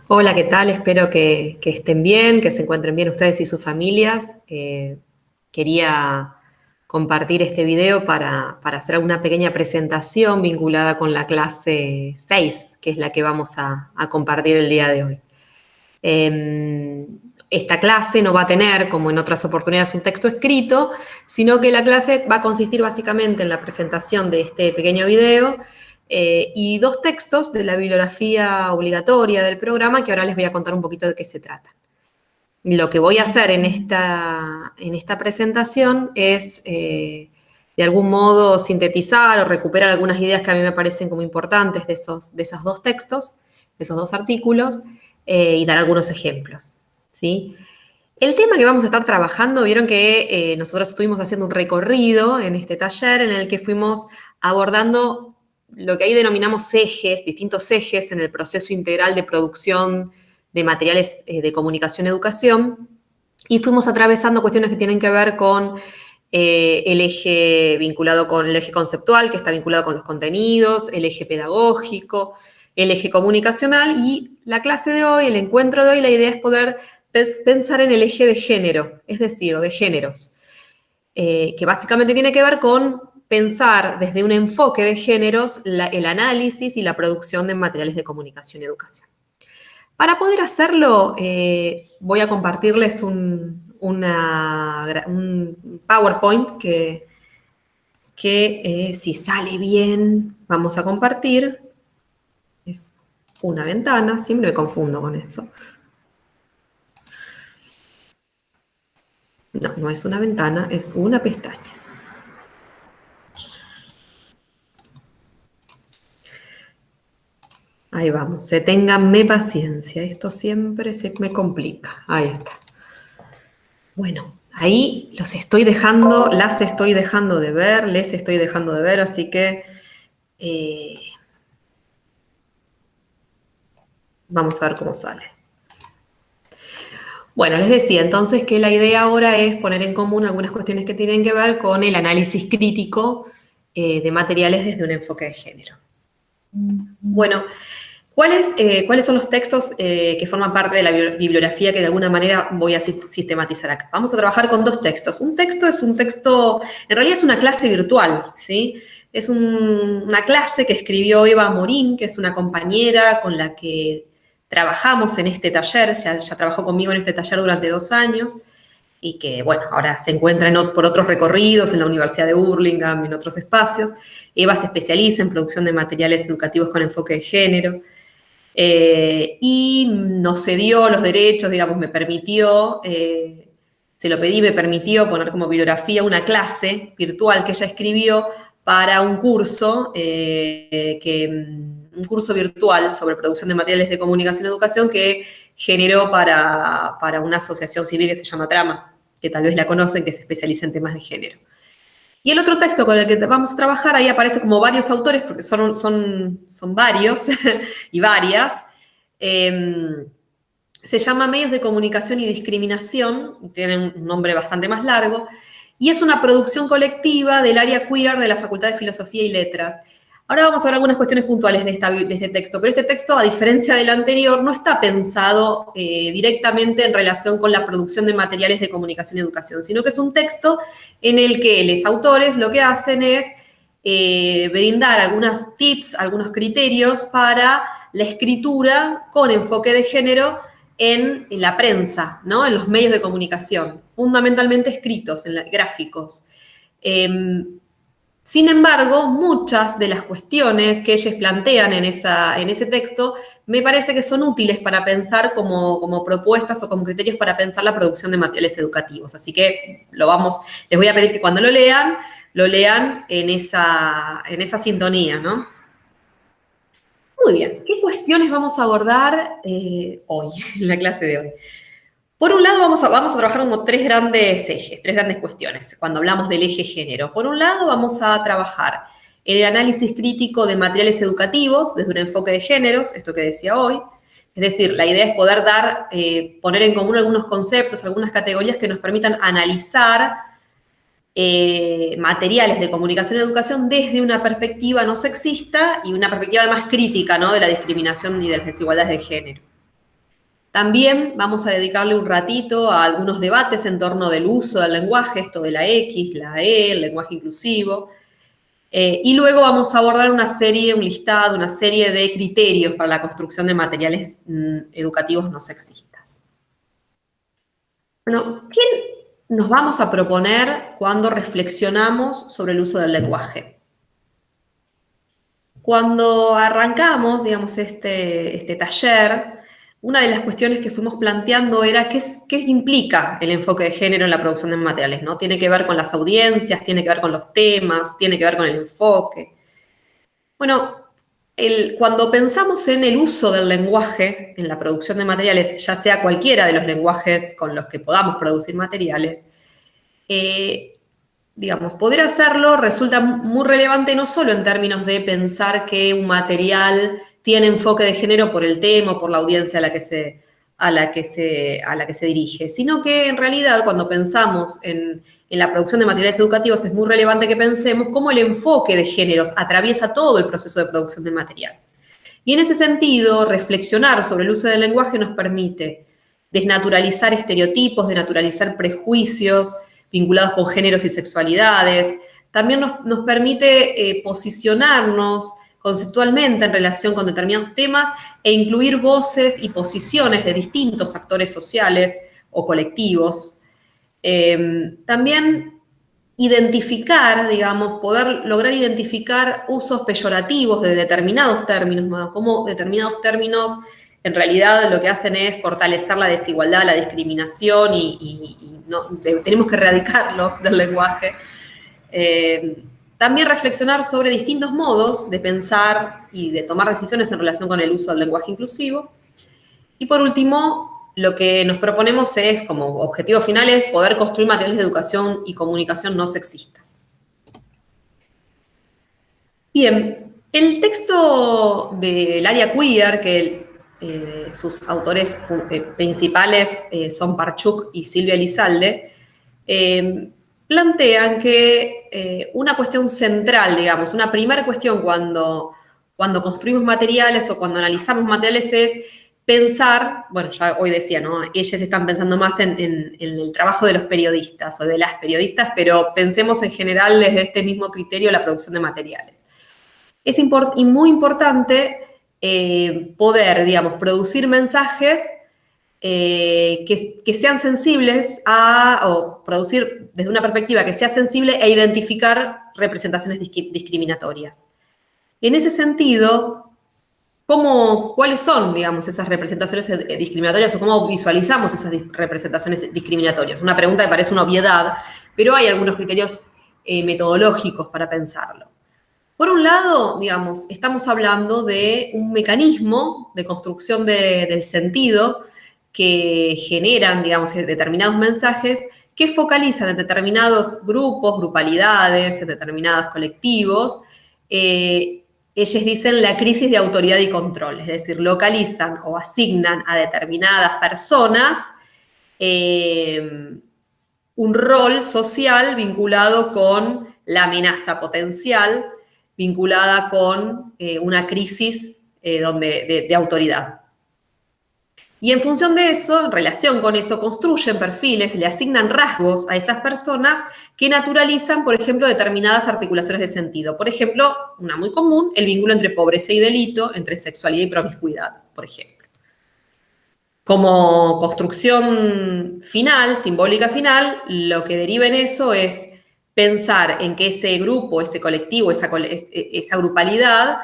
Hola, ¿qué tal? Espero que estén bien, que se encuentren bien ustedes y sus familias. Quería compartir este video para hacer una pequeña presentación vinculada con la clase 6, que es la que vamos a compartir el día de hoy. Esta clase no va a tener, como en otras oportunidades, un texto escrito, sino que la clase va a consistir básicamente en la presentación de este pequeño video y dos textos de la bibliografía obligatoria del programa que ahora les voy a contar un poquito de qué se trata. Lo que voy a hacer en esta presentación es, de algún modo, sintetizar o recuperar algunas ideas que a mí me parecen como importantes de esos dos textos, de esos dos artículos, y dar algunos ejemplos, ¿sí? El tema que vamos a estar trabajando, vieron que nosotros estuvimos haciendo un recorrido en este taller en el que fuimos abordando lo que ahí denominamos ejes, distintos ejes en el proceso integral de producción de materiales de comunicación y educación, y fuimos atravesando cuestiones que tienen que ver con el eje vinculado con el eje conceptual, que está vinculado con los contenidos, el eje pedagógico, el eje comunicacional, y la clase de hoy, el encuentro de hoy, la idea es poder pensar en el eje de género, es decir, o de géneros, que básicamente tiene que ver con pensar desde un enfoque de géneros el análisis y la producción de materiales de comunicación y educación. Para poder hacerlo, voy a compartirles un PowerPoint que si sale bien, vamos a compartir. Es una ventana, siempre me confundo con eso. No, no es una ventana, es una pestaña. Ahí vamos, ténganme paciencia, esto siempre se me complica. Ahí está. Bueno, ahí los estoy dejando, las estoy dejando de ver, les estoy dejando de ver, así que vamos a ver cómo sale. Bueno, les decía entonces que la idea ahora es poner en común algunas cuestiones que tienen que ver con el análisis crítico de materiales desde un enfoque de género. Bueno, ¿cuáles son los textos que forman parte de la bibliografía que de alguna manera voy a sistematizar acá? Vamos a trabajar con dos textos. Un texto es un texto, en realidad es una clase virtual, ¿sí? Es una clase que escribió Eva Morín, que es una compañera con la que trabajamos en este taller, ya trabajó conmigo en este taller durante 2 años, y que, bueno, ahora se encuentra por otros recorridos en la Universidad de Burlingame, en otros espacios. Eva se especializa en producción de materiales educativos con enfoque de género, y nos cedió los derechos, digamos, me permitió, se lo pedí, me permitió poner como bibliografía una clase virtual que ella escribió para un curso, un curso virtual sobre producción de materiales de comunicación y educación que generó para una asociación civil que se llama Trama, que tal vez la conocen, que se especializa en temas de género. Y el otro texto con el que vamos a trabajar, ahí aparece como varios autores, porque son varios y varias. Se llama Medios de Comunicación y Discriminación, tiene un nombre bastante más largo, y es una producción colectiva del área queer de la Facultad de Filosofía y Letras. Ahora vamos a ver algunas cuestiones puntuales de este texto, pero este texto, a diferencia del anterior, no está pensado directamente en relación con la producción de materiales de comunicación y educación, sino que es un texto en el que los autores lo que hacen es brindar algunos tips, algunos criterios para la escritura con enfoque de género en la prensa, ¿no? En los medios de comunicación, fundamentalmente escritos, gráficos. Sin embargo, muchas de las cuestiones que ellos plantean en ese texto me parece que son útiles para pensar como propuestas o como criterios para pensar la producción de materiales educativos. Así que les voy a pedir que cuando lo lean en esa sintonía, ¿no? Muy bien, ¿qué cuestiones vamos a abordar hoy, en la clase de hoy? Por un lado, vamos a trabajar como 3 grandes ejes, 3 grandes cuestiones, cuando hablamos del eje género. Por un lado, vamos a trabajar en el análisis crítico de materiales educativos desde un enfoque de géneros, esto que decía hoy. Es decir, la idea es poder poner en común algunos conceptos, algunas categorías que nos permitan analizar materiales de comunicación y educación desde una perspectiva no sexista y una perspectiva además crítica, ¿no?, de la discriminación y de las desigualdades de género. También vamos a dedicarle un ratito a algunos debates en torno del uso del lenguaje, esto de la X, la E, el lenguaje inclusivo. Y luego vamos a abordar un listado, una serie de criterios para la construcción de materiales educativos no sexistas. Bueno, ¿qué nos vamos a proponer cuando reflexionamos sobre el uso del lenguaje? Cuando arrancamos, digamos, este taller, una de las cuestiones que fuimos planteando era qué implica el enfoque de género en la producción de materiales, ¿no? Tiene que ver con las audiencias, tiene que ver con los temas, tiene que ver con el enfoque. Bueno, cuando pensamos en el uso del lenguaje en la producción de materiales, ya sea cualquiera de los lenguajes con los que podamos producir materiales, digamos, poder hacerlo resulta muy relevante no solo en términos de pensar que un material tiene enfoque de género por el tema o por la audiencia a la que se dirige, sino que en realidad cuando pensamos en la producción de materiales educativos es muy relevante que pensemos cómo el enfoque de géneros atraviesa todo el proceso de producción de material. Y en ese sentido, reflexionar sobre el uso del lenguaje nos permite desnaturalizar estereotipos, desnaturalizar prejuicios vinculados con géneros y sexualidades. También nos permite posicionarnos conceptualmente en relación con determinados temas e incluir voces y posiciones de distintos actores sociales o colectivos. También identificar, digamos, poder lograr identificar usos peyorativos de determinados términos, ¿no? Como determinados términos en realidad lo que hacen es fortalecer la desigualdad, la discriminación y no, tenemos que erradicarlos del lenguaje. También reflexionar sobre distintos modos de pensar y de tomar decisiones en relación con el uso del lenguaje inclusivo. Y por último, lo que nos proponemos es, como objetivo final, es poder construir materiales de educación y comunicación no sexistas. Bien, el texto del área queer, que sus autores principales son Parchuk y Silvia Elizalde, plantean que una cuestión central, digamos, una primera cuestión cuando construimos materiales o cuando analizamos materiales es pensar, bueno, ya hoy decía, ¿no? Ellas están pensando más en el trabajo de los periodistas o de las periodistas, pero pensemos en general desde este mismo criterio la producción de materiales. Es muy importante poder, digamos, producir mensajes que sean sensibles o producir desde una perspectiva que sea sensible e identificar representaciones discriminatorias. En ese sentido, ¿cuáles son, digamos, esas representaciones discriminatorias o cómo visualizamos esas representaciones discriminatorias? Una pregunta que parece una obviedad, pero hay algunos criterios metodológicos para pensarlo. Por un lado, digamos, estamos hablando de un mecanismo de construcción del sentido que generan, digamos, determinados mensajes que focalizan en determinados grupos, grupalidades, en determinados colectivos. Ellos dicen la crisis de autoridad y control, es decir, localizan o asignan a determinadas personas un rol social vinculado con la amenaza potencial, vinculada con una crisis de autoridad. Y en función de eso, en relación con eso, construyen perfiles, le asignan rasgos a esas personas que naturalizan, por ejemplo, determinadas articulaciones de sentido. Por ejemplo, una muy común, el vínculo entre pobreza y delito, entre sexualidad y promiscuidad, por ejemplo. Como construcción final, simbólica final, lo que deriva en eso es pensar en que ese grupo, ese colectivo, esa grupalidad,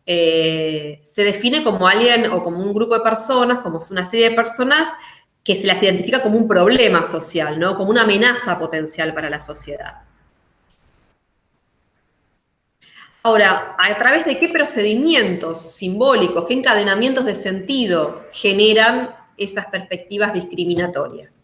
se define como alguien o como un grupo de personas, como una serie de personas que se las identifica como un problema social, ¿no? Como una amenaza potencial para la sociedad. Ahora, ¿a través de qué procedimientos simbólicos, qué encadenamientos de sentido generan esas perspectivas discriminatorias?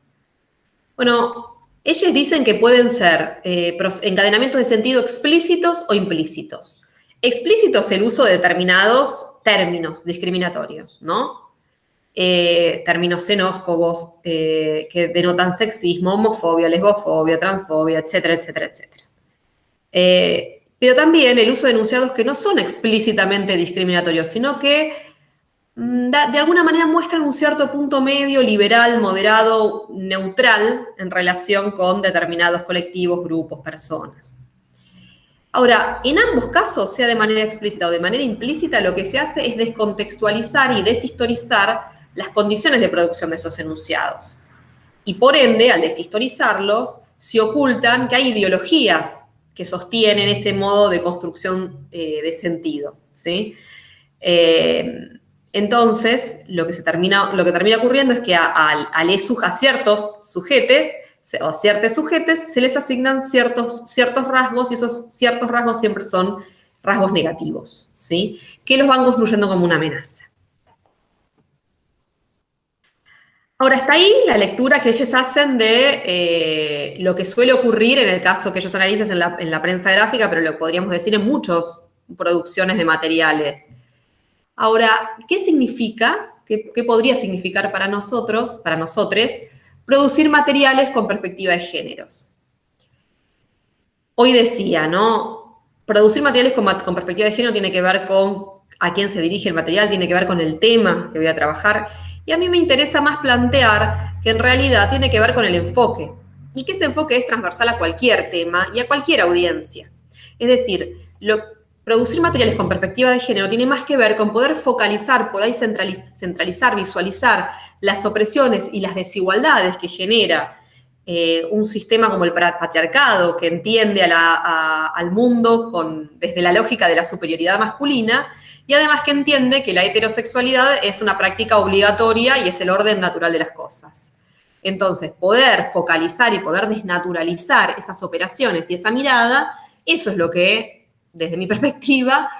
Bueno, ellos dicen que pueden ser encadenamientos de sentido explícitos o implícitos. Explícitos el uso de determinados términos discriminatorios, ¿no? Términos xenófobos que denotan sexismo, homofobia, lesbofobia, transfobia, etcétera, etcétera, etcétera. Pero también el uso de enunciados que no son explícitamente discriminatorios, sino que de alguna manera muestran un cierto punto medio, liberal, moderado, neutral, en relación con determinados colectivos, grupos, personas. Ahora, en ambos casos, sea de manera explícita o de manera implícita, lo que se hace es descontextualizar y deshistorizar las condiciones de producción de esos enunciados. Y por ende, al deshistorizarlos, se ocultan que hay ideologías que sostienen ese modo de construcción de sentido, ¿sí? Entonces, lo que termina ocurriendo es que a ciertos sujetos o a ciertos sujetos se les asignan ciertos rasgos, y esos ciertos rasgos siempre son rasgos negativos, ¿sí? Que los van construyendo como una amenaza. Ahora, está ahí la lectura que ellos hacen de lo que suele ocurrir en el caso que ellos analizan en la prensa gráfica, pero lo podríamos decir en muchas producciones de materiales. Ahora, ¿qué significa? ¿Qué podría significar para nosotros, producir materiales con perspectiva de géneros? Hoy decía, ¿no? Producir materiales con perspectiva de género tiene que ver con a quién se dirige el material, tiene que ver con el tema que voy a trabajar. Y a mí me interesa más plantear que en realidad tiene que ver con el enfoque. Y que ese enfoque es transversal a cualquier tema y a cualquier audiencia. Es decir, producir materiales con perspectiva de género tiene más que ver con poder focalizar, poder centralizar, visualizar las opresiones y las desigualdades que genera un sistema como el patriarcado, que entiende al mundo desde la lógica de la superioridad masculina, y además que entiende que la heterosexualidad es una práctica obligatoria y es el orden natural de las cosas. Entonces, poder focalizar y poder desnaturalizar esas operaciones y esa mirada, eso es lo que, desde mi perspectiva,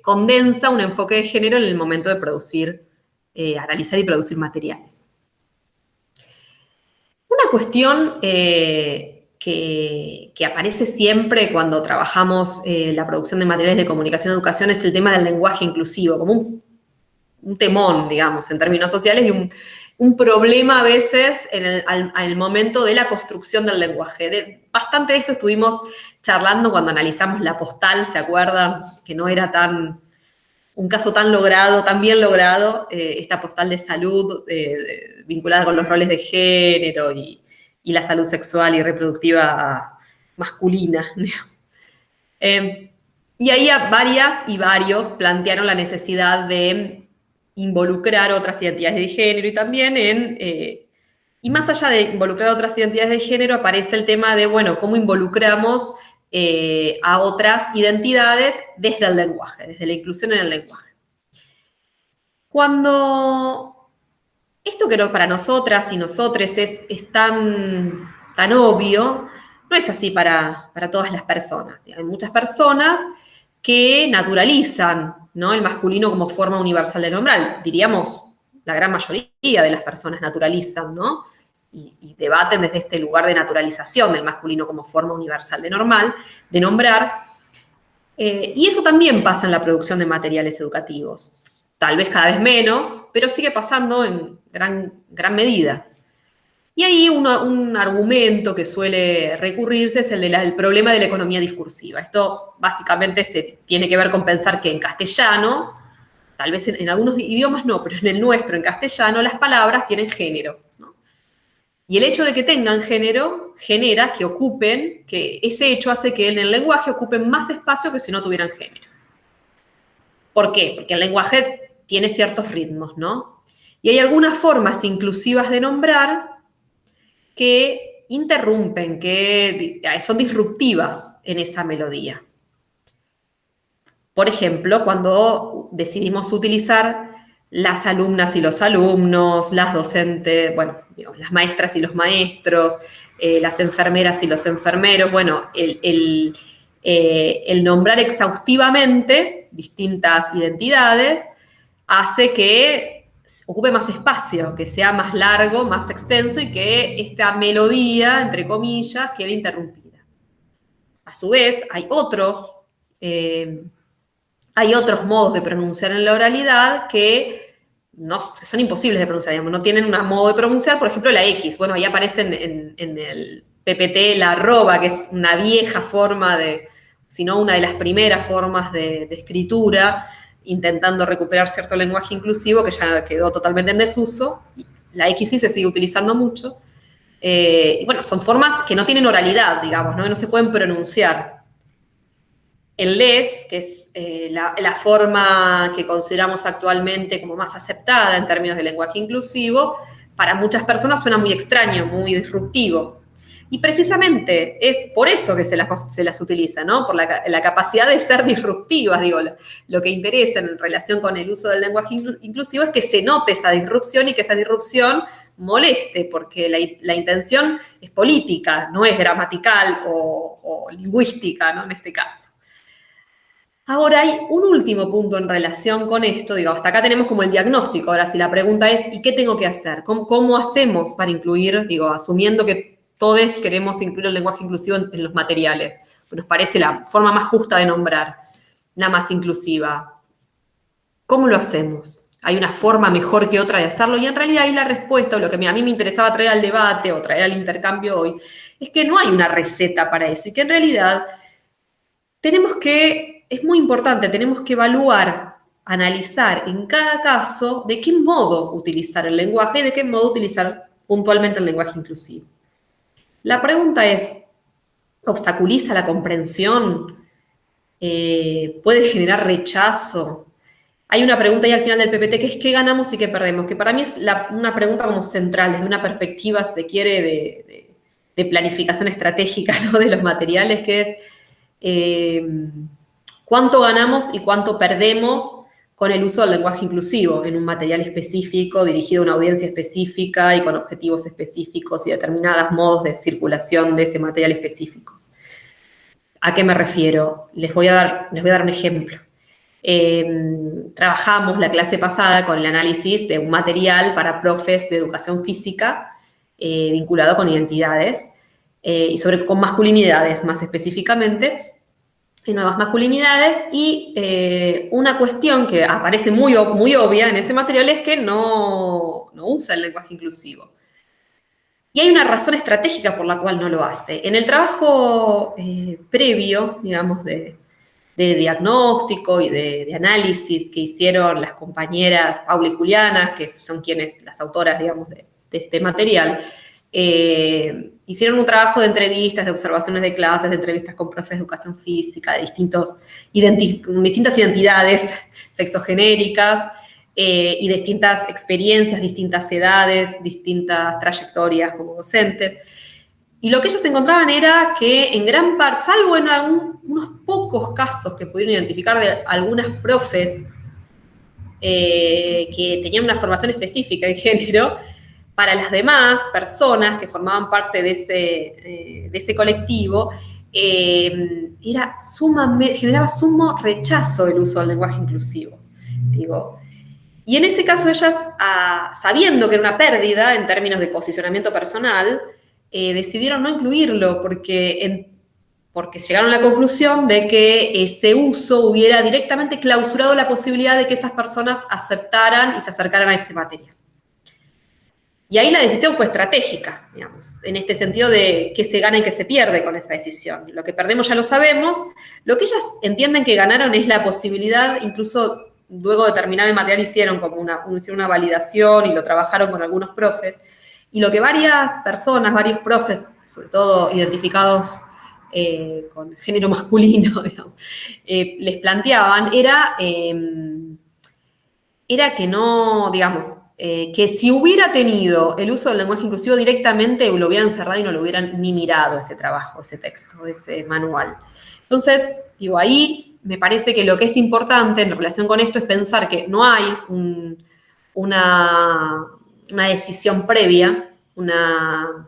condensa un enfoque de género en el momento de producir, analizar y producir materiales. Una cuestión que aparece siempre cuando trabajamos la producción de materiales de comunicación y educación es el tema del lenguaje inclusivo, como un temón, digamos, en términos sociales, y un problema a veces al momento de la construcción del lenguaje. Bastante de esto estuvimos charlando cuando analizamos la postal, ¿se acuerdan? Que no era un caso tan logrado, tan bien logrado, esta postal de salud vinculada con los roles de género y la salud sexual y reproductiva masculina. Y ahí varias y varios plantearon la necesidad de involucrar otras identidades de género y también y más allá de involucrar otras identidades de género, aparece el tema de, bueno, cómo involucramos a otras identidades desde el lenguaje, desde la inclusión en el lenguaje. Cuando esto que para nosotras y nosotres es tan obvio, no es así para todas las personas. Hay muchas personas que naturalizan, ¿no?, el masculino como forma universal de nombrar. Diríamos, la gran mayoría de las personas naturalizan, ¿no? Y debaten desde este lugar de naturalización del masculino como forma universal de nombrar. Y eso también pasa en la producción de materiales educativos. Tal vez cada vez menos, pero sigue pasando en gran medida. Y ahí un argumento que suele recurrirse es el del problema de la economía discursiva. Esto básicamente tiene que ver con pensar que en castellano, tal vez en algunos idiomas no, pero en el nuestro, en castellano, las palabras tienen género, ¿no? Y el hecho de que tengan género genera que ese hecho hace que en el lenguaje ocupen más espacio que si no tuvieran género. ¿Por qué? Porque el lenguaje tiene ciertos ritmos, ¿no? Y hay algunas formas inclusivas de nombrar que interrumpen, que son disruptivas en esa melodía. Por ejemplo, cuando decidimos utilizar las alumnas y los alumnos, las docentes, bueno, digamos, las maestras y los maestros, las enfermeras y los enfermeros, bueno, el nombrar exhaustivamente distintas identidades hace que ocupe más espacio, que sea más largo, más extenso y que esta melodía, entre comillas, quede interrumpida. A su vez, hay otros modos de pronunciar en la oralidad que son imposibles de pronunciar, digamos, no tienen un modo de pronunciar, por ejemplo, la X. Bueno, ahí aparece en el PPT la arroba, que es una vieja forma si no una de las primeras formas de escritura, intentando recuperar cierto lenguaje inclusivo que ya quedó totalmente en desuso. La X sí se sigue utilizando mucho. Y bueno, son formas que no tienen oralidad, digamos, ¿no? Que no se pueden pronunciar. El les, que es la forma que consideramos actualmente como más aceptada en términos de lenguaje inclusivo, para muchas personas suena muy extraño, muy disruptivo. Y precisamente es por eso que se las utiliza, ¿no? Por la capacidad de ser disruptivas, digo. Lo que interesa en relación con el uso del lenguaje inclusivo es que se note esa disrupción y que esa disrupción moleste, porque la intención es política, no es gramatical o lingüística, ¿no? En este caso. Ahora hay un último punto en relación con esto, digo, hasta acá tenemos como el diagnóstico. Ahora, si la pregunta es, ¿y qué tengo que hacer? ¿Cómo hacemos para incluir, digo, asumiendo que todos queremos incluir el lenguaje inclusivo en los materiales? Pues nos parece la forma más justa de nombrar, la más inclusiva. ¿Cómo lo hacemos? ¿Hay una forma mejor que otra de hacerlo? Y en realidad ahí la respuesta, o lo que a mí me interesaba traer al debate o traer al intercambio hoy, es que no hay una receta para eso y que en realidad es muy importante, tenemos que evaluar, analizar en cada caso de qué modo utilizar el lenguaje y de qué modo utilizar puntualmente el lenguaje inclusivo. La pregunta es, ¿obstaculiza la comprensión? ¿Puede generar rechazo? Hay una pregunta ahí al final del PPT que es ¿qué ganamos y qué perdemos? Que para mí es una pregunta como central, desde una perspectiva, si se quiere, de planificación estratégica, ¿no? De los materiales, que es cuánto ganamos y cuánto perdemos con el uso del lenguaje inclusivo en un material específico, dirigido a una audiencia específica y con objetivos específicos y determinados modos de circulación de ese material específicos. ¿A qué me refiero? Les voy a dar un ejemplo. Trabajamos la clase pasada con el análisis de un material para profes de educación física vinculado con identidades y con masculinidades más específicamente, nuevas masculinidades, y una cuestión que aparece muy obvia en ese material es que no usa el lenguaje inclusivo. Y hay una razón estratégica por la cual no lo hace. En el trabajo previo, digamos, de diagnóstico y de análisis que hicieron las compañeras Paula y Juliana, que son las autoras, digamos, de este material, hicieron un trabajo de entrevistas, de observaciones de clases, de entrevistas con profes de educación física, de distintas identidades sexogenéricas y distintas experiencias, distintas edades, distintas trayectorias como docentes. Y lo que ellos encontraban era que en gran parte, salvo en unos pocos casos que pudieron identificar de algunas profes que tenían una formación específica en género, para las demás personas que formaban parte de ese colectivo, generaba sumo rechazo el uso del lenguaje inclusivo. Y en ese caso ellas, sabiendo que era una pérdida en términos de posicionamiento personal, decidieron no incluirlo porque llegaron a la conclusión de que ese uso hubiera directamente clausurado la posibilidad de que esas personas aceptaran y se acercaran a ese material. Y ahí la decisión fue estratégica, digamos, en este sentido de qué se gana y qué se pierde con esa decisión. Lo que perdemos ya lo sabemos. Lo que ellas entienden que ganaron es la posibilidad, incluso luego de terminar el material hicieron una validación y lo trabajaron con algunos profes. Y lo que varias personas, varios profes, sobre todo identificados con género masculino, digamos, les planteaban era que no, digamos, que si hubiera tenido el uso del lenguaje inclusivo directamente, lo hubieran cerrado y no lo hubieran ni mirado ese trabajo, ese texto, ese manual. Entonces, ahí me parece que lo que es importante en relación con esto es pensar que no hay una decisión previa, una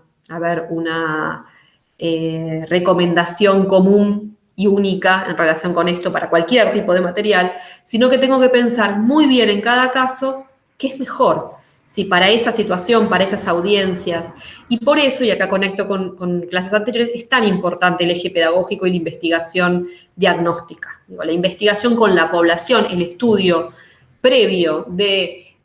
recomendación común y única en relación con esto para cualquier tipo de material, sino que tengo que pensar muy bien en cada caso qué es mejor, si para esa situación, para esas audiencias. Y por eso, y acá conecto con clases anteriores, es tan importante el eje pedagógico y la investigación diagnóstica. La investigación con la población, el estudio previo de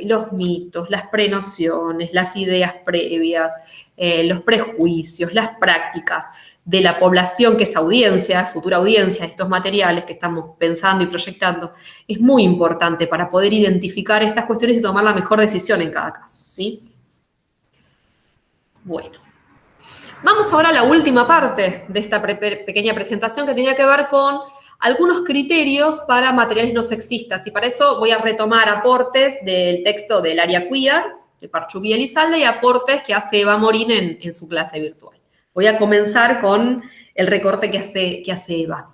los mitos, las prenociones, las ideas previas, los prejuicios, las prácticas de la población que es audiencia, futura audiencia de estos materiales que estamos pensando y proyectando, es muy importante para poder identificar estas cuestiones y tomar la mejor decisión en cada caso, ¿sí? Bueno, vamos ahora a la última parte de esta pequeña presentación que tenía que ver con algunos criterios para materiales no sexistas, y para eso voy a retomar aportes del texto del área queer, de Parchubí Elizalde, y aportes que hace Eva Morín en su clase virtual. Voy a comenzar con el recorte que hace Eva.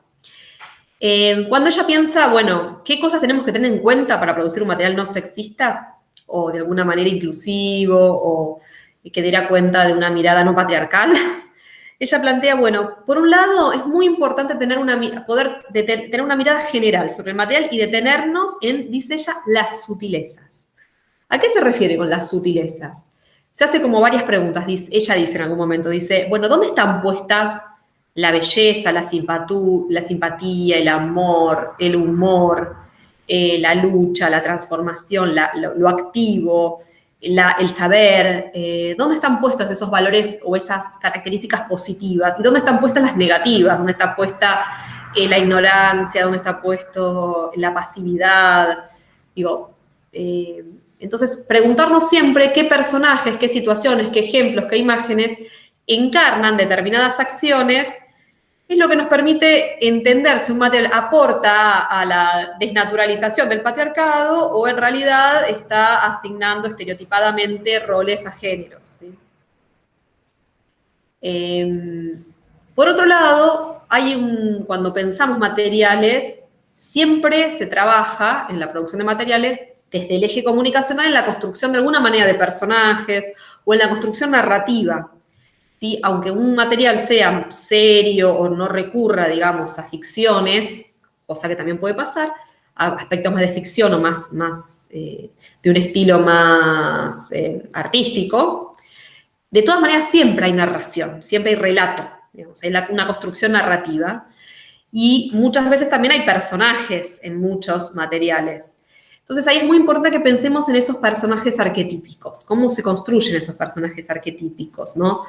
Cuando ella piensa, bueno, ¿qué cosas tenemos que tener en cuenta para producir un material no sexista o de alguna manera inclusivo o que diera cuenta de una mirada no patriarcal? Ella plantea, bueno, por un lado es muy importante poder tener una mirada general sobre el material y detenernos en, dice ella, las sutilezas. ¿A qué se refiere con las sutilezas? Se hace como varias preguntas, ella dice en algún momento, dice, bueno, ¿dónde están puestas la belleza, la simpatía, el amor, el humor, la lucha, la transformación, lo activo, el saber? ¿Dónde están puestos esos valores o esas características positivas? ¿Y dónde están puestas las negativas? ¿Dónde está puesta la ignorancia? ¿Dónde está puesto la pasividad? Digo, entonces, preguntarnos siempre qué personajes, qué situaciones, qué ejemplos, qué imágenes encarnan determinadas acciones es lo que nos permite entender si un material aporta a la desnaturalización del patriarcado o en realidad está asignando estereotipadamente roles a géneros, ¿sí? Por otro lado, cuando pensamos materiales, siempre se trabaja en la producción de materiales desde el eje comunicacional en la construcción de alguna manera de personajes o en la construcción narrativa. ¿Sí? Aunque un material sea serio o no recurra, digamos, a ficciones, cosa que también puede pasar, a aspectos más de ficción o más de un estilo más artístico, de todas maneras siempre hay narración, siempre hay relato, digamos, hay una construcción narrativa y muchas veces también hay personajes en muchos materiales. Entonces ahí es muy importante que pensemos en esos personajes arquetípicos, cómo se construyen esos personajes arquetípicos, ¿no?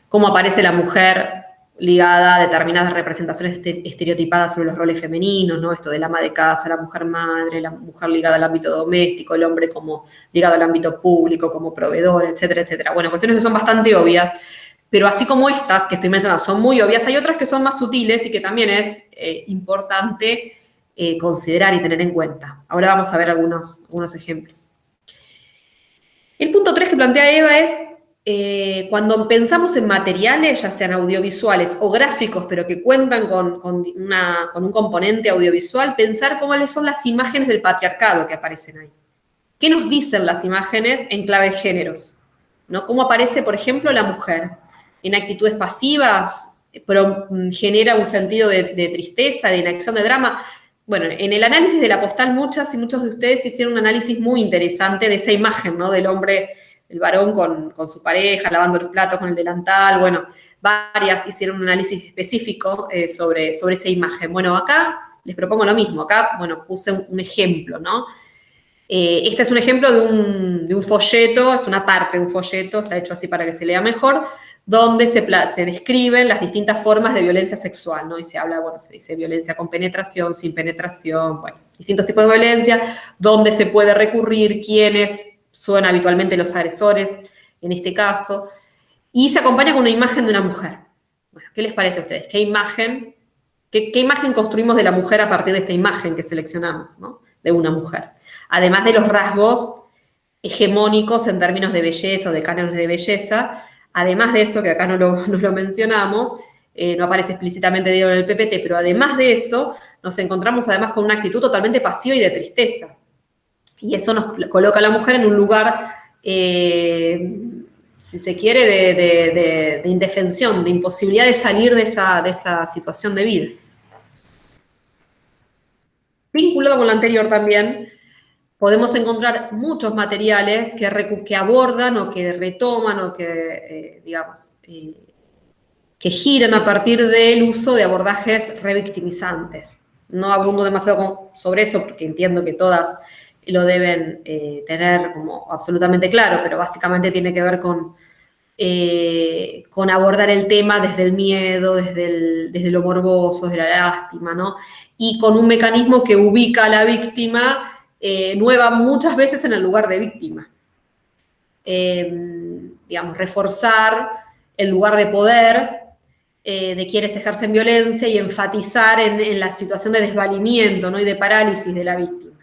Cómo aparece la mujer ligada a determinadas representaciones estereotipadas sobre los roles femeninos, ¿no? Esto del ama de casa, la mujer madre, la mujer ligada al ámbito doméstico, el hombre como ligado al ámbito público, como proveedor, etcétera, etcétera. Bueno, cuestiones que son bastante obvias, pero así como estas que estoy mencionando son muy obvias, hay otras que son más sutiles y que también es importante considerar y tener en cuenta. Ahora vamos a ver algunos ejemplos. El punto 3 que plantea Eva es cuando pensamos en materiales, ya sean audiovisuales o gráficos, pero que cuentan con un componente audiovisual, pensar cuáles son las imágenes del patriarcado que aparecen ahí. ¿Qué nos dicen las imágenes en clave de géneros? ¿No? ¿Cómo aparece, por ejemplo, la mujer? En actitudes pasivas, pero genera un sentido de tristeza, de inacción, de drama. Bueno, en el análisis de la postal muchas y muchos de ustedes hicieron un análisis muy interesante de esa imagen, ¿no? Del hombre, el varón con su pareja, lavando los platos con el delantal. Bueno, varias hicieron un análisis específico sobre esa imagen. Bueno, acá les propongo lo mismo. Acá, bueno, puse un ejemplo, ¿no? Este es un ejemplo de un folleto, es una parte de un folleto, está hecho así para que se lea mejor, donde se describen las distintas formas de violencia sexual, ¿no? Y se habla, bueno, se dice violencia con penetración, sin penetración, bueno, distintos tipos de violencia, dónde se puede recurrir, quiénes son habitualmente los agresores, en este caso, y se acompaña con una imagen de una mujer. Bueno, ¿qué les parece a ustedes? ¿Qué imagen construimos de la mujer a partir de esta imagen que seleccionamos, ¿no? De una mujer? Además de los rasgos hegemónicos en términos de belleza o de cánones de belleza, además de eso, que acá no lo mencionamos, no aparece explícitamente digo en el PPT, pero además de eso, nos encontramos además con una actitud totalmente pasiva y de tristeza. Y eso nos coloca a la mujer en un lugar, si se quiere, de indefensión, de imposibilidad de salir de esa situación de vida. Vinculado con lo anterior también, podemos encontrar muchos materiales que abordan o que retoman o que, que giran a partir del uso de abordajes revictimizantes. No abundo demasiado sobre eso porque entiendo que todas lo deben tener como absolutamente claro, pero básicamente tiene que ver con abordar el tema desde el miedo, desde lo morboso, desde la lástima, ¿no? Y con un mecanismo que ubica a la víctima muchas veces en el lugar de víctima. Digamos, reforzar el lugar de poder de quienes ejercen violencia y enfatizar en la situación de desvalimiento, ¿no? Y de parálisis de la víctima.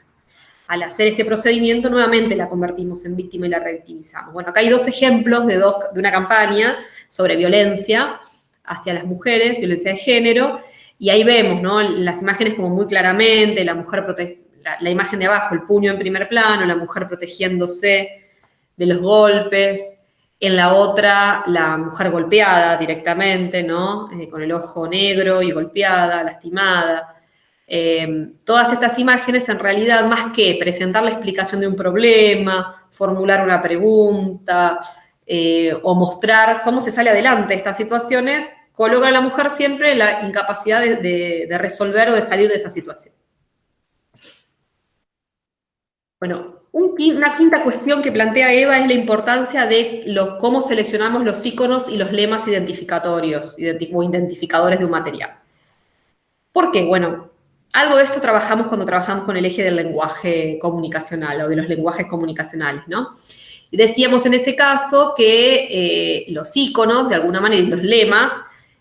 Al hacer este procedimiento, nuevamente la convertimos en víctima y la revictimizamos. Bueno, acá hay dos ejemplos de una campaña sobre violencia hacia las mujeres, violencia de género, y ahí vemos, ¿no? Las imágenes como muy claramente, la mujer la imagen de abajo, el puño en primer plano, la mujer protegiéndose de los golpes, en la otra la mujer golpeada directamente, ¿no? Con el ojo negro y golpeada, lastimada. Todas estas imágenes en realidad, más que presentar la explicación de un problema, formular una pregunta o mostrar cómo se sale adelante de estas situaciones, coloca a la mujer siempre en la incapacidad de resolver o de salir de esa situación. Bueno, una quinta cuestión que plantea Eva es la importancia de cómo seleccionamos los íconos y los lemas identificatorios o identificadores de un material. ¿Por qué? Bueno, algo de esto trabajamos cuando trabajamos con el eje del lenguaje comunicacional o de los lenguajes comunicacionales, ¿no? Y decíamos en ese caso que los íconos, de alguna manera, y los lemas,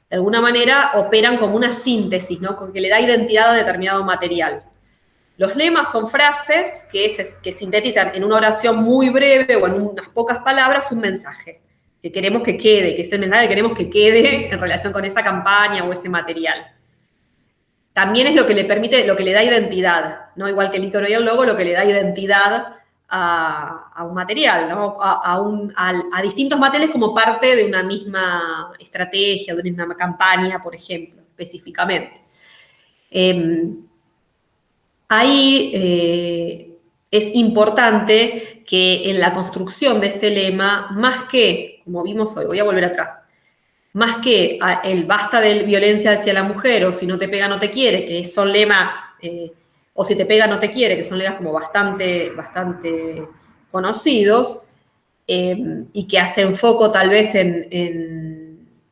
de alguna manera operan como una síntesis, ¿no? Que le da identidad a determinado material. Los lemas son frases que sintetizan en una oración muy breve o en unas pocas palabras un mensaje que queremos que quede, que es el mensaje que queremos que quede en relación con esa campaña o ese material. También es lo que le permite, lo que le da identidad, ¿no? Igual que el icono y el logo, lo que le da identidad a un material, ¿no? A distintos materiales como parte de una misma estrategia, de una misma campaña, por ejemplo, específicamente. Ahí es importante que en la construcción de ese lema, más que, como vimos hoy, voy a volver atrás, más que el basta de violencia hacia la mujer, o si no te pega no te quiere, que son lemas, o si te pega no te quiere, que son lemas como bastante conocidos, y que hacen foco tal vez en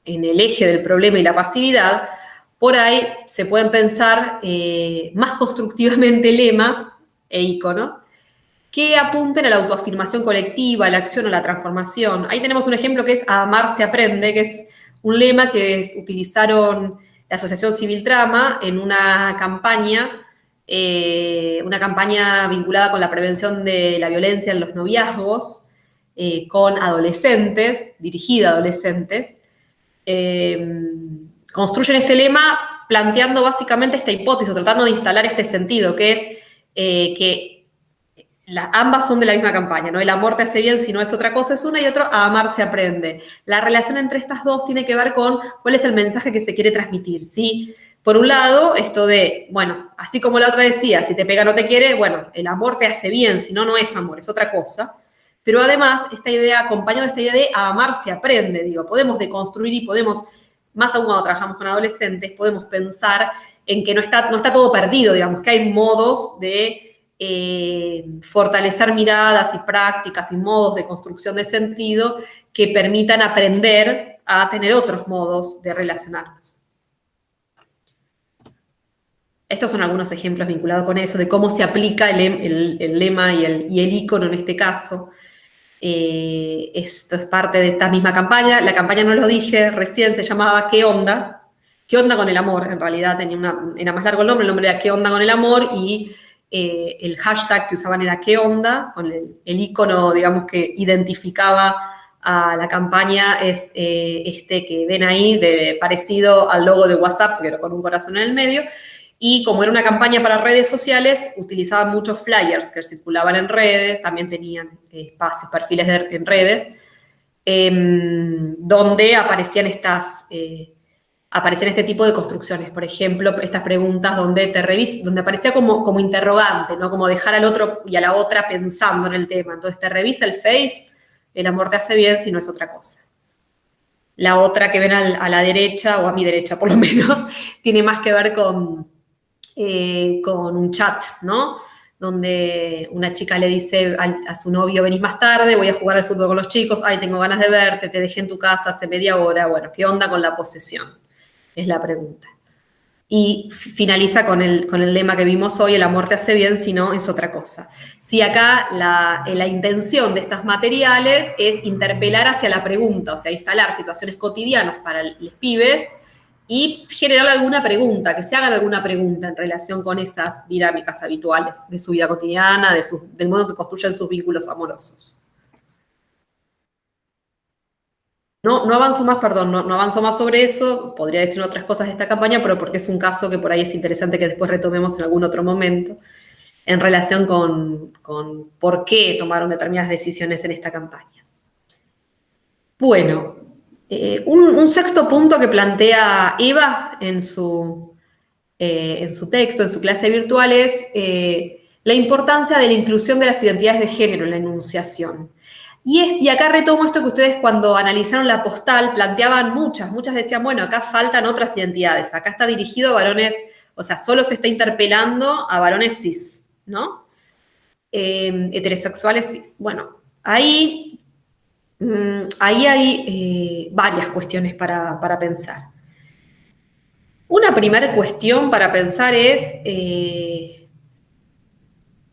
el eje del problema y la pasividad, por ahí se pueden pensar más constructivamente lemas e íconos que apunten a la autoafirmación colectiva, a la acción, a la transformación. Ahí tenemos un ejemplo que es "A amar se aprende", que es un lema que utilizaron la Asociación Civil Trama en una campaña vinculada con la prevención de la violencia en los noviazgos, con adolescentes, dirigida a adolescentes. Construyen este lema planteando básicamente esta hipótesis, tratando de instalar este sentido, que es que ambas son de la misma campaña, ¿no? El amor te hace bien, si no es otra cosa, es una, y otro, a amar se aprende. La relación entre estas dos tiene que ver con cuál es el mensaje que se quiere transmitir, ¿sí? Por un lado, esto de, bueno, así como la otra decía, si te pega no te quiere, bueno, el amor te hace bien, si no, no es amor, es otra cosa. Pero además, esta idea, acompañado de esta idea de a amar se aprende, digo, podemos deconstruir y podemos, más aún cuando trabajamos con adolescentes, podemos pensar en que no está todo perdido, digamos, que hay modos de fortalecer miradas y prácticas y modos de construcción de sentido que permitan aprender a tener otros modos de relacionarnos. Estos son algunos ejemplos vinculados con eso, de cómo se aplica el lema y el icono en este caso. Esto es parte de esta misma campaña. La campaña, no lo dije recién, se llamaba ¿Qué onda? ¿Qué onda con el amor? En realidad era más largo el nombre era ¿Qué onda con el amor? Y el hashtag que usaban era ¿Qué onda? Con el icono, digamos, que identificaba a la campaña es este que ven ahí, parecido al logo de WhatsApp, pero con un corazón en el medio. Y como era una campaña para redes sociales, utilizaban muchos flyers que circulaban en redes, también tenían espacios, perfiles en redes, donde aparecían este tipo de construcciones. Por ejemplo, estas preguntas donde aparecía como interrogante, ¿no? Como dejar al otro y a la otra pensando en el tema. Entonces, te revisa el Face, el amor te hace bien si no es otra cosa. La otra que ven a la derecha, o a mi derecha por lo menos, tiene más que ver con un chat, ¿no? donde una chica le dice a su novio, venís más tarde, voy a jugar al fútbol con los chicos, ay, tengo ganas de verte, te dejé en tu casa hace media hora, bueno, ¿qué onda con la posesión? Es la pregunta. Y finaliza con el lema que vimos hoy, el amor te hace bien, si no, es otra cosa. Si acá la intención de estos materiales es interpelar hacia la pregunta, o sea, instalar situaciones cotidianas para los pibes y generar alguna pregunta, que se hagan alguna pregunta en relación con esas dinámicas habituales de su vida cotidiana, del modo que construyen sus vínculos amorosos. No avanzo más, perdón, no avanzo más sobre eso, podría decir otras cosas de esta campaña, pero porque es un caso que por ahí es interesante que después retomemos en algún otro momento, en relación con por qué tomaron determinadas decisiones en esta campaña. Bueno, un sexto punto que plantea Eva en su texto, en su clase virtual, es la importancia de la inclusión de las identidades de género en la enunciación. Y acá retomo esto que ustedes cuando analizaron la postal planteaban muchas decían, bueno, acá faltan otras identidades, acá está dirigido a varones, o sea, solo se está interpelando a varones cis, ¿no? Heterosexuales cis. Bueno, ahí hay varias cuestiones para pensar. Una primera cuestión para pensar es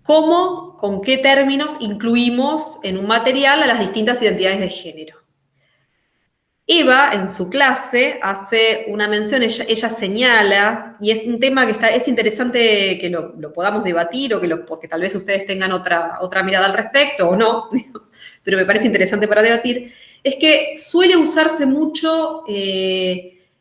cómo, con qué términos incluimos en un material a las distintas identidades de género. Eva, en su clase, hace una mención, ella señala, y es un tema que es interesante que lo podamos debatir, porque tal vez ustedes tengan otra mirada al respecto o no, pero me parece interesante para debatir, es que suele usarse mucho,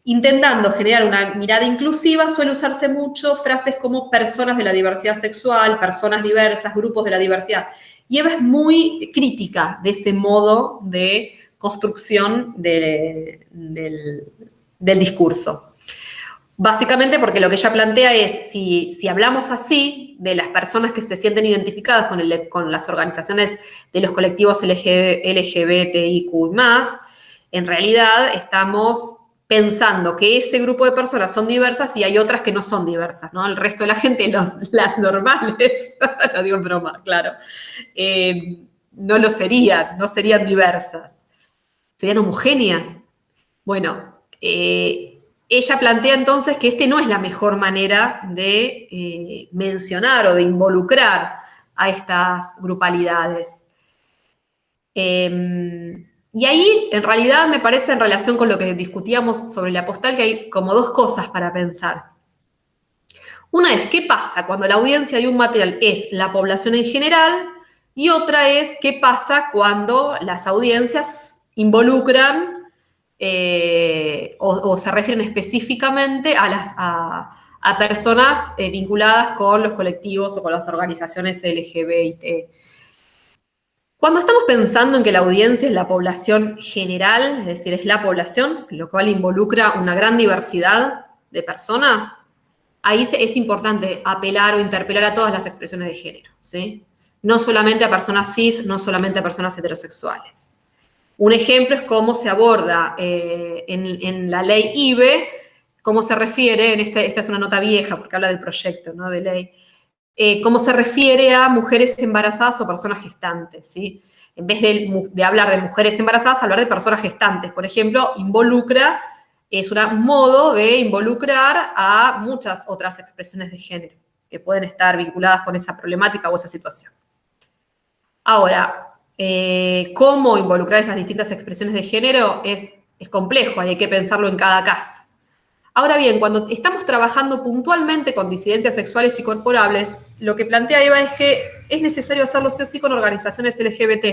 intentando generar una mirada inclusiva, suele usarse mucho frases como personas de la diversidad sexual, personas diversas, grupos de la diversidad. Y Eva es muy crítica de ese modo de construcción del discurso. Básicamente porque lo que ella plantea es, si hablamos así de las personas que se sienten identificadas con las organizaciones de los colectivos LGBTIQ+, en realidad estamos pensando que ese grupo de personas son diversas y hay otras que no son diversas, ¿no? El resto de la gente, las normales, lo digo en broma, claro, no lo serían, no serían diversas. ¿Serían homogéneas? Bueno, ella plantea entonces que no es la mejor manera de mencionar o de involucrar a estas grupalidades. Y ahí, en realidad, me parece en relación con lo que discutíamos sobre la postal, que hay como dos cosas para pensar. Una es, ¿qué pasa cuando la audiencia de un material es la población en general? Y otra es, ¿qué pasa cuando las audiencias involucran o se refieren específicamente a personas vinculadas con los colectivos o con las organizaciones LGBT? Cuando estamos pensando en que la audiencia es la población general, es decir, es la población, lo cual involucra una gran diversidad de personas, ahí es importante apelar o interpelar a todas las expresiones de género, ¿sí? No solamente a personas cis, no solamente a personas heterosexuales. Un ejemplo es cómo se aborda en la ley IBE, cómo se refiere, esta es una nota vieja porque habla del proyecto, ¿no?, de ley, cómo se refiere a mujeres embarazadas o personas gestantes, ¿sí? En vez de hablar de mujeres embarazadas, hablar de personas gestantes, por ejemplo, es un modo de involucrar a muchas otras expresiones de género que pueden estar vinculadas con esa problemática o esa situación. Ahora, cómo involucrar esas distintas expresiones de género es complejo, hay que pensarlo en cada caso. Ahora bien, cuando estamos trabajando puntualmente con disidencias sexuales y corporales, lo que plantea Eva es que es necesario hacerlo sí o sí con organizaciones LGBT,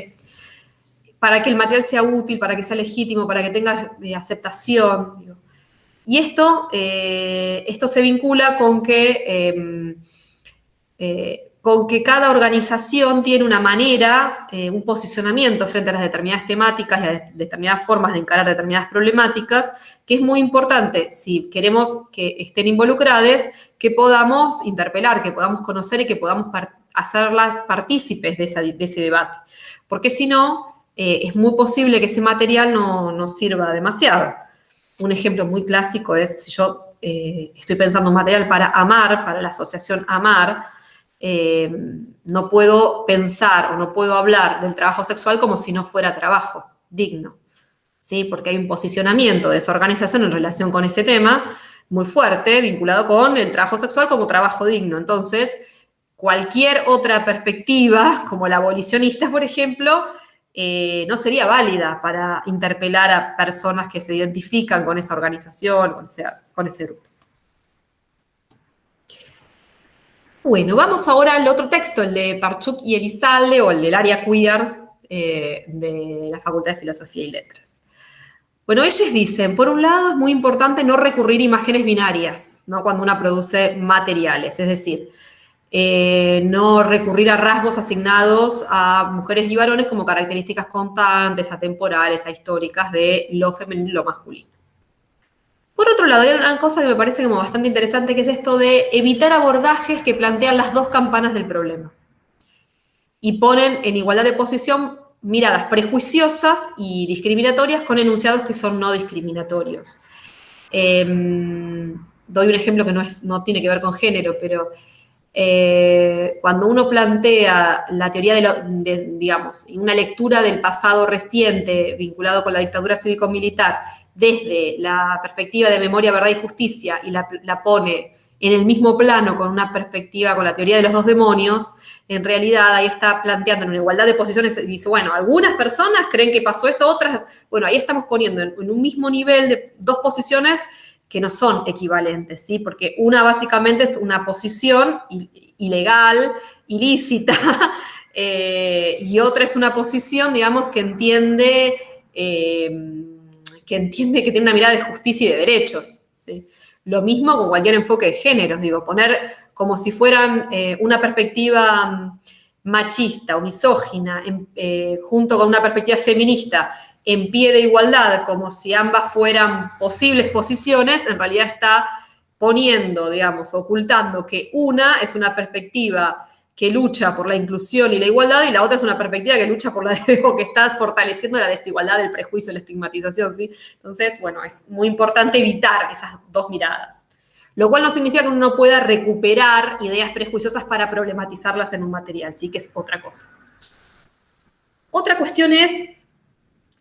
para que el material sea útil, para que sea legítimo, para que tenga aceptación. Digo. Y esto se vincula con que cada organización tiene una manera, un posicionamiento frente a las determinadas temáticas y a determinadas formas de encarar determinadas problemáticas, que es muy importante, si queremos que estén involucradas, que podamos interpelar, que podamos conocer y que podamos hacerlas partícipes de ese debate. Porque si no, es muy posible que ese material no sirva demasiado. Un ejemplo muy clásico es, si yo estoy pensando un material para AMAR, para la asociación AMAR, no puedo pensar o no puedo hablar del trabajo sexual como si no fuera trabajo digno, ¿sí? Porque hay un posicionamiento de esa organización en relación con ese tema muy fuerte, vinculado con el trabajo sexual como trabajo digno. Entonces, cualquier otra perspectiva, como la abolicionista, por ejemplo, no sería válida para interpelar a personas que se identifican con esa organización, con ese grupo. Bueno, vamos ahora al otro texto, el de Parchuk y Elizalde, o el del área queer de la Facultad de Filosofía y Letras. Bueno, ellos dicen, por un lado es muy importante no recurrir a imágenes binarias, ¿no? Cuando una produce materiales, es decir, no recurrir a rasgos asignados a mujeres y varones como características constantes, atemporales, ahistóricas de lo femenino y lo masculino. Por otro lado, hay una cosa que me parece como bastante interesante, que es esto de evitar abordajes que plantean las dos campanas del problema y ponen en igualdad de posición miradas prejuiciosas y discriminatorias con enunciados que son no discriminatorios. Doy un ejemplo que no tiene que ver con género, pero cuando uno plantea la teoría digamos, una lectura del pasado reciente vinculado con la dictadura cívico-militar desde la perspectiva de memoria, verdad y justicia y la pone en el mismo plano con una perspectiva, con la teoría de los dos demonios, en realidad ahí está planteando en una igualdad de posiciones y dice, bueno, algunas personas creen que pasó esto, otras, bueno, ahí estamos poniendo en un mismo nivel de dos posiciones que no son equivalentes, ¿sí? Porque una básicamente es una posición ilegal, ilícita, y otra es una posición, digamos, que entiende que tiene una mirada de justicia y de derechos, ¿sí? Lo mismo con cualquier enfoque de géneros, digo, poner como si fueran una perspectiva machista o misógina junto con una perspectiva feminista en pie de igualdad, como si ambas fueran posibles posiciones, en realidad está poniendo, digamos, ocultando que una es una perspectiva que lucha por la inclusión y la igualdad, y la otra es una perspectiva que lucha por o que está fortaleciendo la desigualdad, el prejuicio, la estigmatización, ¿sí? Entonces, bueno, es muy importante evitar esas dos miradas. Lo cual no significa que uno no pueda recuperar ideas prejuiciosas para problematizarlas en un material, sí, que es otra cosa. Otra cuestión es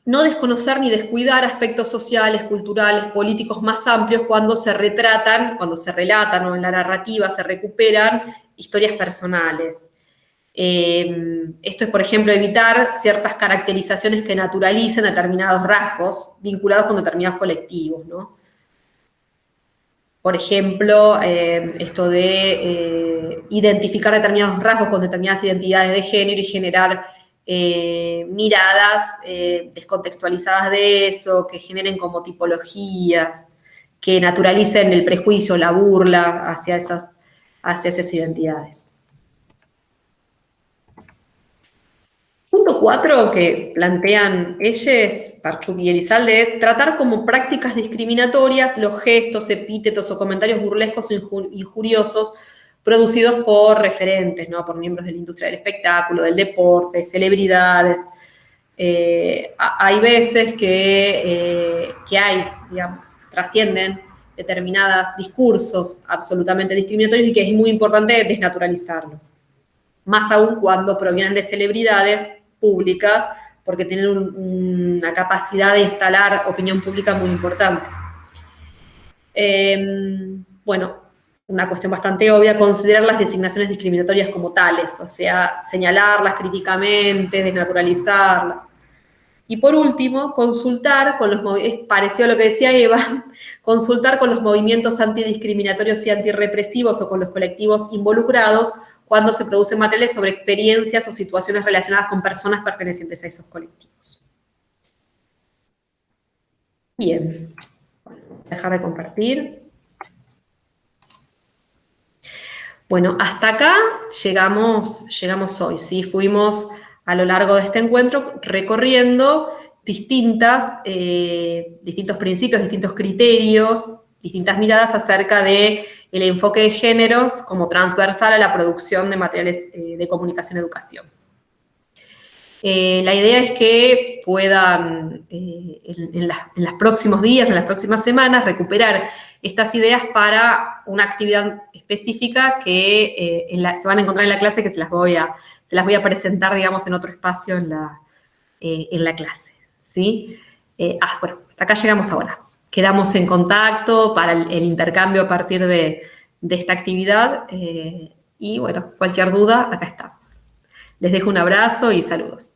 no desconocer ni descuidar aspectos sociales, culturales, políticos más amplios cuando se relatan o en la narrativa se recuperan historias personales. Esto es, por ejemplo, evitar ciertas caracterizaciones que naturalicen determinados rasgos vinculados con determinados colectivos, ¿no? Por ejemplo, esto de identificar determinados rasgos con determinadas identidades de género y generar miradas descontextualizadas de eso, que generen como tipologías, que naturalicen el prejuicio, la burla hacia esas identidades. Punto 4 que plantean ellos, Parchuk y Elizalde, es tratar como prácticas discriminatorias los gestos, epítetos o comentarios burlescos o injuriosos producidos por referentes, ¿no? Por miembros de la industria del espectáculo, del deporte, celebridades. Hay veces que digamos, trascienden determinados discursos absolutamente discriminatorios y que es muy importante desnaturalizarlos. Más aún cuando provienen de celebridades públicas, porque tienen una capacidad de instalar opinión pública muy importante. Bueno, una cuestión bastante obvia, considerar las designaciones discriminatorias como tales, o sea, señalarlas críticamente, desnaturalizarlas. Y por último, consultar con los movimientos, pareció a lo que decía Eva, consultar con los movimientos antidiscriminatorios y antirrepresivos o con los colectivos involucrados cuando se producen materiales sobre experiencias o situaciones relacionadas con personas pertenecientes a esos colectivos. Bien, bueno, vamos a dejar de compartir. Bueno, hasta acá llegamos hoy, ¿sí? Fuimos a lo largo de este encuentro recorriendo distintos principios, distintos criterios, distintas miradas acerca del enfoque de géneros como transversal a la producción de materiales de comunicación y educación. La idea es que puedan, en los próximos días, en las próximas semanas, recuperar estas ideas para una actividad específica que se van a encontrar en la clase, que se las voy a presentar, digamos, en otro espacio en la clase, ¿sí? Bueno, hasta acá llegamos ahora. Quedamos en contacto para el intercambio a partir de esta actividad y, bueno, cualquier duda, acá estamos. Les dejo un abrazo y saludos.